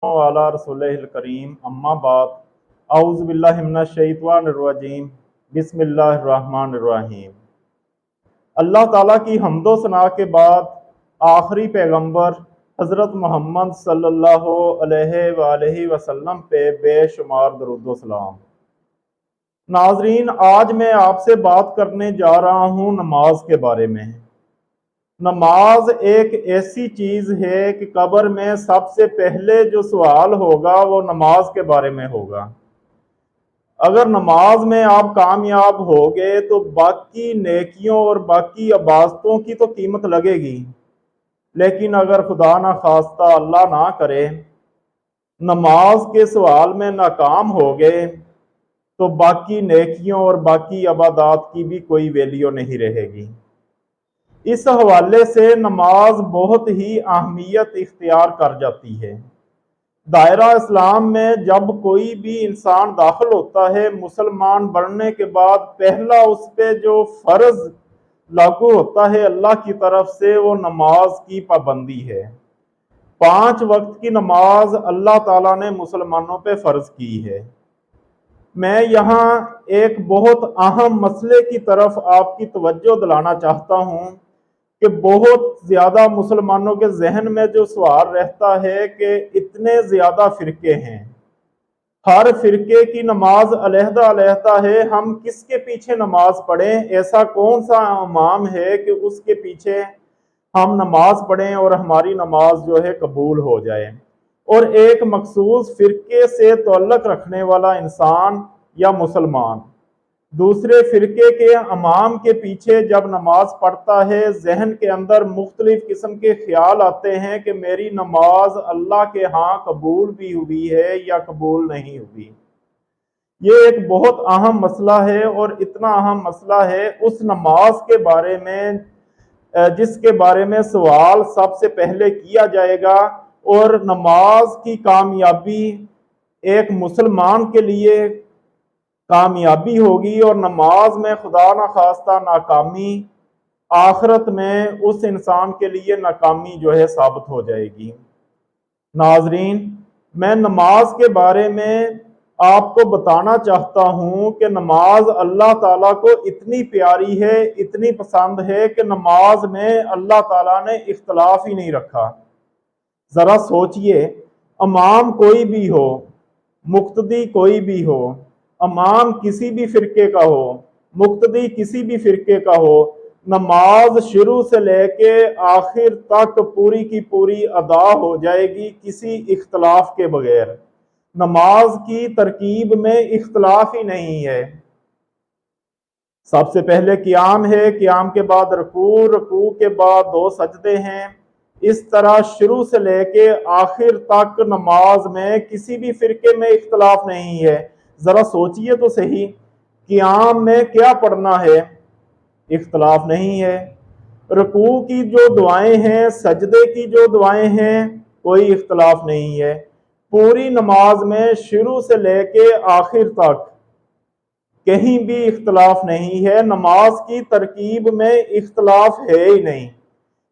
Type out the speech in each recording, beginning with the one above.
वाला रसूलिल करीम अम्मा बाद आऊज़ु बिल्लाहि मिनश शैतानिर रजीम बिस्मिल्लाहिर रहमानिर रहीम। अल्लाह ताला की हम्दो सना के बाद आखिरी पैगंबर हज़रत मोहम्मद सल्लल्लाहु अलैहि वसल्लम पे बेशुमार दरूद व सलाम। नाजरीन, आज मैं आपसे बात करने जा रहा हूँ नमाज के बारे में। नमाज एक ऐसी चीज़ है कि कब्र में सबसे पहले जो सवाल होगा वो नमाज के बारे में होगा। अगर नमाज में आप कामयाब हो गए तो बाकी नेकियों और बाकी इबादतों की तो कीमत लगेगी, लेकिन अगर खुदा ना खास्ता अल्लाह ना करे नमाज के सवाल में नाकाम हो गए तो बाकी नेकियों और बाकी इबादत की भी कोई वैल्यू नहीं रहेगी। इस हवाले से नमाज बहुत ही अहमियत इख्तियार कर जाती है। दायरा इस्लाम में जब कोई भी इंसान दाखिल होता है, मुसलमान बनने के बाद पहला उस पे जो फ़र्ज लागू होता है अल्लाह की तरफ से, वो नमाज की पाबंदी है। 5 वक्त की नमाज अल्लाह ताला ने मुसलमानों पे फ़र्ज की है। मैं यहाँ एक बहुत अहम मसले की तरफ आपकी तवज्जो दिलाना चाहता हूँ कि बहुत ज़्यादा मुसलमानों के जहन में जो सवाल रहता है कि इतने ज़्यादा फ़िरके हैं, हर फ़िरके की नमाज अलहदा अलहदा है, हम किसके पीछे नमाज पढ़ें? ऐसा कौन सा इमाम है कि उसके पीछे हम नमाज पढ़ें और हमारी नमाज जो है कबूल हो जाए? और एक मखसूस फ़िरके से ताल्लुक़ रखने वाला इंसान या मुसलमान दूसरे फ़िरके के इमाम के पीछे जब नमाज पढ़ता है, जहन के अंदर मुख्तलिफ किस्म के ख्याल आते हैं कि मेरी नमाज अल्लाह के यहाँ कबूल भी हुई है या कबूल नहीं हुई। ये एक बहुत अहम मसला है, और इतना अहम मसला है उस नमाज के बारे में जिसके बारे में सवाल सबसे पहले किया जाएगा। और नमाज की कामयाबी एक मुसलमान के लिए कामयाबी होगी, और नमाज में खुदा ना खास्ता नाकामी आखिरत में उस इंसान के लिए नाकामी जो है साबित हो जाएगी। नाजरीन, मैं नमाज के बारे में आपको बताना चाहता हूँ कि नमाज अल्लाह ताला को इतनी प्यारी है, इतनी पसंद है कि नमाज में अल्लाह ताला ने इख्तलाफ ही नहीं रखा। ज़रा सोचिए, इमाम कोई भी हो, मुक्तदी कोई भी हो, इमाम किसी भी फ़िरके का हो, मुक्तदी किसी भी फ़िरके का हो, नमाज शुरू से लेके आखिर तक पूरी की पूरी अदा हो जाएगी किसी इख्तलाफ के बगैर। नमाज की तरकीब में इख्तलाफ ही नहीं है। सबसे पहले क़ियाम है, क़ियाम के बाद रुकू, रुकू के बाद 2 सजदे हैं। इस तरह शुरू से लेके आखिर तक नमाज में किसी भी फ़िरके में इख्तलाफ नहीं है। ज़रा सोचिए तो सही, क़ियाम में क्या पढ़ना है? इख्तलाफ नहीं है। रुकू की जो दुआएं हैं, सजदे की जो दुआएं हैं, कोई इख्तलाफ नहीं है। पूरी नमाज में शुरू से लेके आखिर तक कहीं भी इख्तलाफ नहीं है। नमाज की तरकीब में इख्तलाफ है ही नहीं।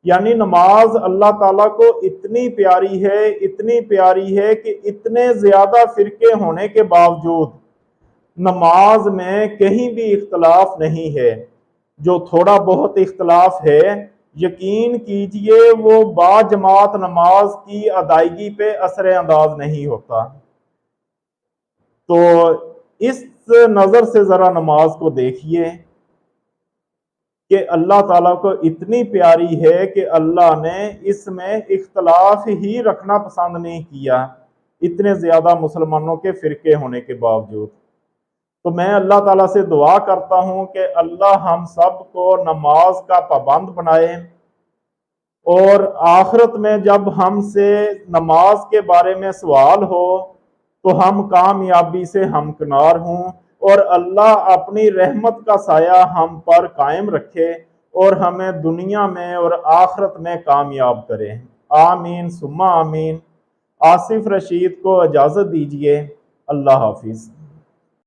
यानी नमाज अल्लाह ताला को इतनी प्यारी है, इतनी प्यारी है कि इतने ज़्यादा फ़िरके होने के बावजूद नमाज में कहीं भी इख्तलाफ नहीं है। जो थोड़ा बहुत इख्तलाफ है, यकीन कीजिए वो बाजमात नमाज की अदायगी पे असर अंदाज नहीं होता। तो इस नज़र से ज़रा नमाज को देखिए कि अल्लाह ताला को इतनी प्यारी है कि अल्लाह ने इसमें इख्तलाफ ही रखना पसंद नहीं किया, इतने ज़्यादा मुसलमानों के फ़िरके होने के बावजूद। तो मैं अल्लाह ताला से दुआ करता हूँ कि अल्लाह हम सब को नमाज का पाबंद बनाए, और आखिरत में जब हमसे नमाज के बारे में सवाल हो तो हम कामयाबी से हमकिनार हों, और अल्लाह अपनी रहमत का साया हम पर कायम रखे और हमें दुनिया में और आखिरत में कामयाब करे। आमीन सुम्मा आमीन। आसिफ रशीद को इजाज़त दीजिए। अल्लाह हाफिज़।